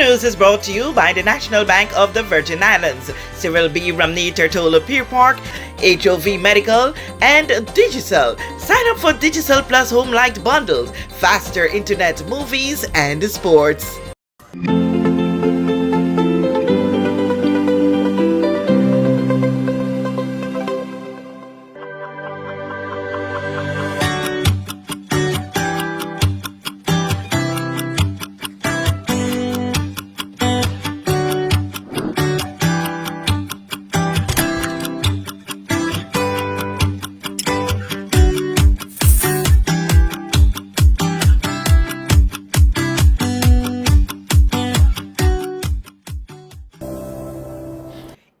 news is brought to you by the National Bank of the Virgin Islands, Cyril B. Ramney Tertola Pier Park, HOV Medical, and Digicel. Sign up for Digicel Plus Home Light bundles, faster internet, movies, and sports.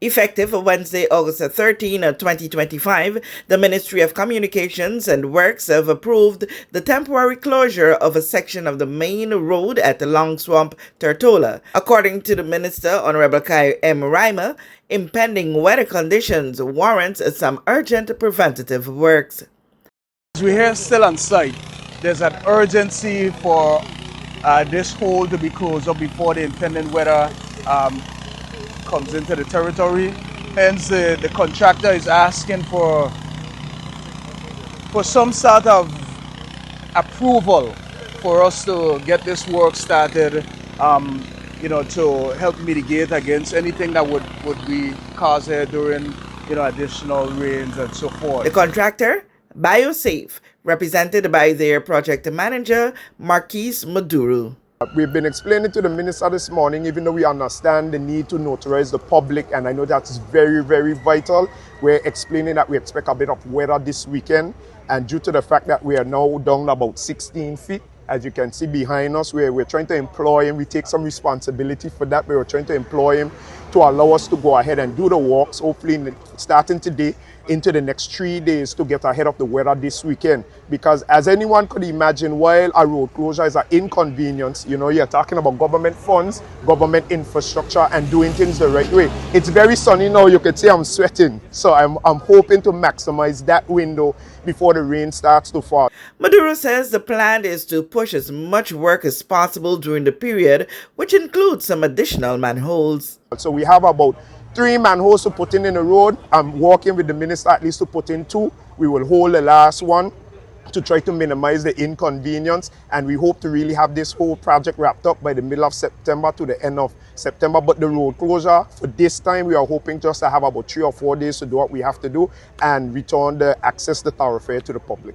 Effective Wednesday, August 13, 2025, the Ministry of Communications and Works have approved the temporary closure of a section of the main road at Long Swamp, Tertola. According to the Minister, Honorable Kai M. Reimer, impending weather conditions warrant some urgent preventative works. As we're here still on site, there's an urgency for this hole to be closed up before the impending weather comes into the territory. Hence the contractor is asking for some sort of approval for us to get this work started, to help mitigate against anything that would be caused here during additional rains and so forth. The contractor, BioSafe, represented by their project manager, Marquise Maduro. We've been explaining to the minister this morning, even though we understand the need to notarize the public, and I know that's very, very vital. We're explaining that we expect a bit of weather this weekend, and due to the fact that we are now down about 16 feet, as you can see behind us, we're trying to employ him. We take some responsibility for that. We're trying to employ him to allow us to go ahead and do the walks, hopefully starting today into the next 3 days to get ahead of the weather this weekend. Because as anyone could imagine, while a road closure is an inconvenience, you're talking about government funds, government infrastructure, and doing things the right way. It's very sunny now, you could say I'm sweating. So I'm hoping to maximize that window before the rain starts to fall. Maduro says the plan is to push as much work as possible during the period, which includes some additional manholes. So we have about 3 manholes to put in the road. I'm working with the minister at least to put in 2. We will hold the last one to try to minimize the inconvenience, and we hope to really have this whole project wrapped up by the middle of September to the end of September. But the road closure for this time, we are hoping just to have about 3 or 4 days to do what we have to do and return the access to thoroughfare to the public.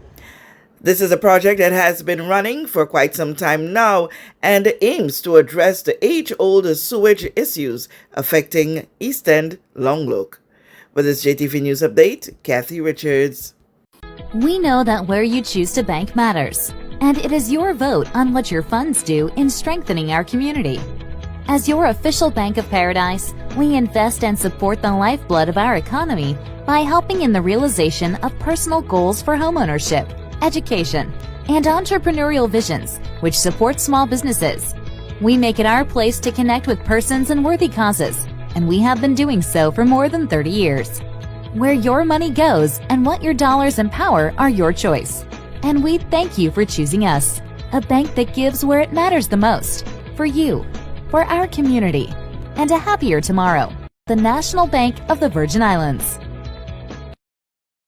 This is a project that has been running for quite some time now and aims to address the age-old sewage issues affecting East End Longlook. With this JTV News Update, Kathy Richards. We know that where you choose to bank matters, and it is your vote on what your funds do in strengthening our community. As your official Bank of Paradise, we invest and support the lifeblood of our economy by helping in the realization of personal goals for homeownership, education, and entrepreneurial visions, which support small businesses. We make it our place to connect with persons and worthy causes, and we have been doing so for more than 30 years. Where your money goes and what your dollars empower are your choice. And we thank you for choosing us, a bank that gives where it matters the most, for you, for our community, and a happier tomorrow. The National Bank of the Virgin Islands.